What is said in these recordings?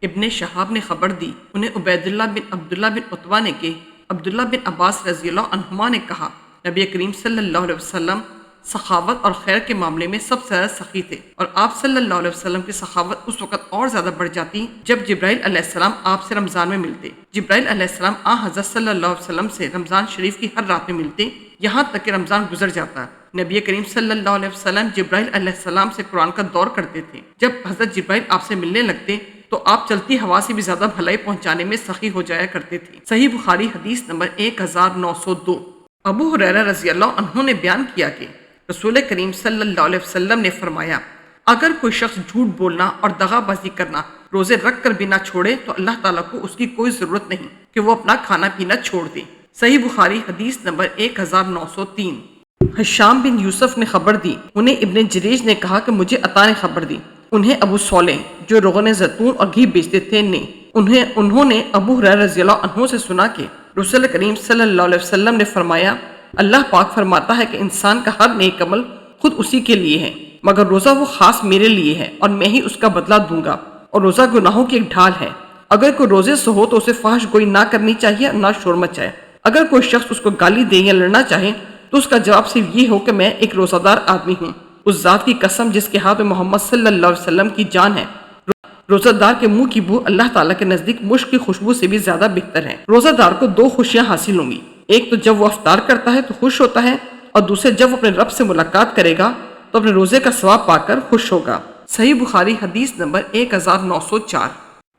ابن شہاب نے خبر دی، انہیں عبیداللہ بن عبداللہ بن عتبہ نے کہ عبداللہ بن عباس رضی اللہ عنہما نے کہا، نبی کریم صلی اللہ علیہ وسلم سخاوت اور خیر کے معاملے میں سب سے زیادہ سخی تھے، اور آپ صلی اللہ علیہ وسلم کی سخاوت اس وقت اور زیادہ بڑھ جاتی جب جبرائیل علیہ السلام آپ سے رمضان میں ملتے۔ جبرائیل علیہ السلام حضرت صلی اللہ علیہ وسلم سے رمضان شریف کی ہر رات میں ملتے، یہاں تک کہ رمضان گزر جاتا۔ نبی کریم صلی اللہ علیہ وسلم جبرائیل علیہ السلام سے قرآن کا دور کرتے تھے۔ جب حضرت جبرائیل آپ سے ملنے لگتے تو آپ چلتی ہوا سے بھی زیادہ بھلائی پہنچانے میں سخی ہو جایا کرتے تھے۔ صحیح بخاری حدیث نمبر 1902۔ ابو ہریرہ رضی اللہ عنہ نے بیان کیا کہ رسول کریم صلی اللہ علیہ وسلم نے فرمایا، اگر کوئی شخص جھوٹ بولنا اور دغا بازی کرنا روزے رکھ کر بھی نہ چھوڑے تو اللہ تعالیٰ کو اس کی کوئی ضرورت نہیں کہ وہ اپنا کھانا پینا چھوڑ دے۔ صحیح بخاری حدیث نمبر 1903۔ ہشام بن یوسف نے خبر دی، انہیں ابن جریج نے کہا کہ مجھے عطا نے خبر دی، انہیں ابو صالح جو روغن زیتون اور گھی بیچتے تھے انہوں نے ابو ہریرہ رضی اللہ عنہ سے سنا کہ رسول کریم صلی اللہ علیہ وسلم نے فرمایا، اللہ پاک فرماتا ہے کہ انسان کا ہر نیک عمل خود اسی کے لیے ہے، مگر روزہ وہ خاص میرے لیے ہے اور میں ہی اس کا بدلہ دوں گا، اور روزہ گناہوں کی ایک ڈھال ہے۔ اگر کوئی روزے سے ہو تو اسے فحش گوئی نہ کرنی چاہیے اور نہ شور مچائے۔ اگر کوئی شخص اس کو گالی دے یا لڑنا چاہے تو اس کا جواب صرف یہ ہو کہ میں ایک روزہ دار آدمی ہوں، اس ذات کی قسم جس کے ہاتھ میں محمد صلی اللہ علیہ وسلم کی جان ہے، روزہ دار کے منہ کی بو اللہ تعالیٰ کے نزدیک مشک کی خوشبو سے بھی زیادہ بہتر ہے۔ روزہ دار کو دو خوشیاں حاصل ہوں گی، ایک تو جب وہ افطار کرتا ہے تو خوش ہوتا ہے، اور دوسرے جب وہ اپنے رب سے ملاقات کرے گا تو اپنے روزے کا ثواب پا کر خوش ہوگا۔ صحیح بخاری حدیث نمبر 1904۔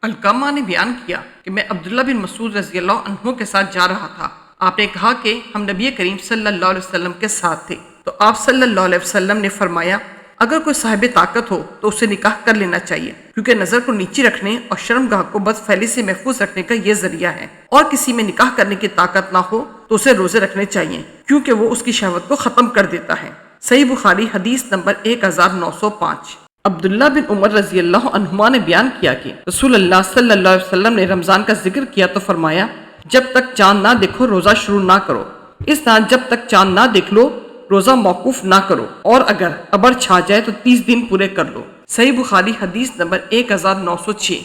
علقمہ نے بیان کیا کہ میں عبداللہ بن مسعود رضی اللہ عنہ کے ساتھ جا رہا تھا، آپ نے کہا کہ ہم نبی کریم صلی اللہ علیہ وسلم کے ساتھ تھے، تو آپ صلی اللہ علیہ وسلم نے فرمایا، اگر کوئی صاحب طاقت ہو تو اسے نکاح کر لینا چاہیے، کیونکہ نظر کو نیچی رکھنے اور شرمگاہ کو بد فعلی سے محفوظ رکھنے کا یہ ذریعہ ہے، اور کسی میں نکاح کرنے کی طاقت نہ ہو تو اسے روزے رکھنے چاہیے، کیونکہ وہ اس کی شہوت کو ختم کر دیتا ہے۔ صحیح بخاری حدیث نمبر 1905۔ عبداللہ بن عمر رضی اللہ عنہما نے بیان کیا کہ رسول اللہ صلی اللہ علیہ وسلم نے رمضان کا ذکر کیا تو فرمایا، جب تک چاند نہ دیکھو روزہ شروع نہ کرو، اس طرح جب تک چاند نہ دیکھ لو روزہ موقوف نہ کرو، اور اگر ابر چھا جائے تو 30 دن پورے کر لو۔ صحیح بخاری حدیث نمبر 1906۔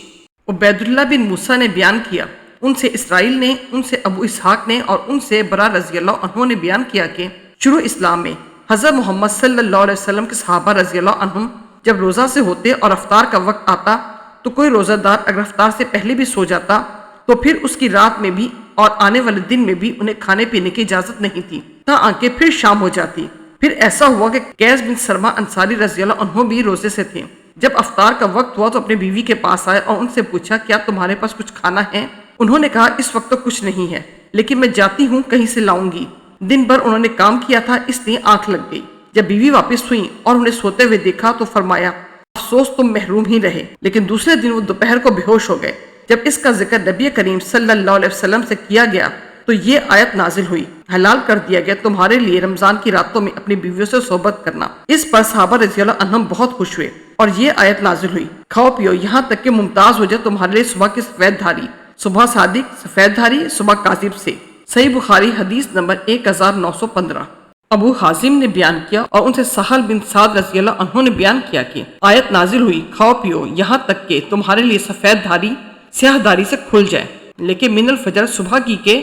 عبیداللہ بن موسیٰ نے بیان کیا، ان سے اسرائیل نے، ان سے ابو اسحاق نے اور ان سے برا رضی اللہ عنہ نے بیان کیا کہ شروع اسلام میں حضرت محمد صلی اللہ علیہ وسلم کے صحابہ رضی اللہ عنہم جب روزہ سے ہوتے اور افطار کا وقت آتا تو کوئی روزہ دار اگر افطار سے پہلے بھی سو جاتا تو پھر اس کی رات میں بھی اور آنے والے دن میں بھی انہیں کھانے پینے کی اجازت نہیں تھی، تاکہ پھر شام ہو جاتی۔ پھر ایسا ہوا کہ قیس بن سرما انصاری رضی اللہ عنہ بھی روزے سے تھے، جب افطار کا وقت ہوا تو اپنی بیوی کے پاس آئے اور ان سے پوچھا، کیا تمہارے پاس کچھ کھانا ہے؟ انہوں نے کہا، اس وقت تو کچھ نہیں ہے، لیکن میں جاتی ہوں کہیں سے لاؤں گی۔ دن بھر انہوں نے کام کیا تھا، اس لیے آنکھ لگ گئی۔ جب بیوی واپس ہوئی اور انہیں سوتے ہوئے دیکھا تو فرمایا، افسوس تم محروم ہی رہے۔ لیکن دوسرے دن وہ دوپہر کو بے ہوش ہو گئے۔ جب اس کا ذکر نبی کریم صلی اللہ علیہ وسلم سے کیا گیا تو یہ آیت نازل ہوئی، حلال کر دیا گیا تمہارے لیے رمضان کی راتوں میں اپنی بیویوں سے صحبت کرنا۔ اس پر صحابہ رضی اللہ عنہم بہت خوش ہوئے اور یہ آیت نازل ہوئی، کھاؤ پیو یہاں تک کہ ممتاز ہو جائے تمہارے لیے صبح کی سفید دھاری، صبح صادق سفید دھاری، صبح کاذب سے۔ صحیح بخاری حدیث نمبر 1915۔ ابو حازم نے بیان کیا اور ان سے سہل بن سعد رضی اللہ عنہ نے بیان کیا کہ آیت نازل ہوئی، کھاؤ پیو یہاں تک کہ تمہارے لیے سفید دھاری سیاہ دھاری سے کھل جائے، لیکن من الفجر صبح کی کے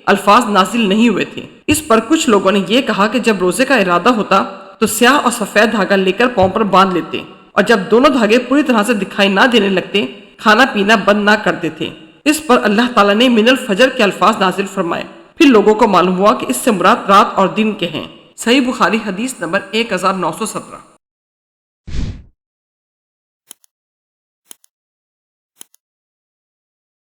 الفاظ نازل نہیں ہوئے تھے۔ اس پر کچھ لوگوں نے یہ کہا کہ جب روزے کا ارادہ ہوتا تو سیاہ اور سفید دھاگا لے کر پاؤں پر باندھ لیتے، اور جب دونوں دھاگے پوری طرح سے دکھائی نہ دینے لگتے کھانا پینا بند نہ کرتے تھے۔ اس پر اللہ تعالیٰ نے من الفجر کے الفاظ نازل فرمائے، پھر لوگوں کو معلوم ہوا کہ اس سے مراد رات اور دن کے ہیں۔ صحیح بخاری حدیث نمبر 1917۔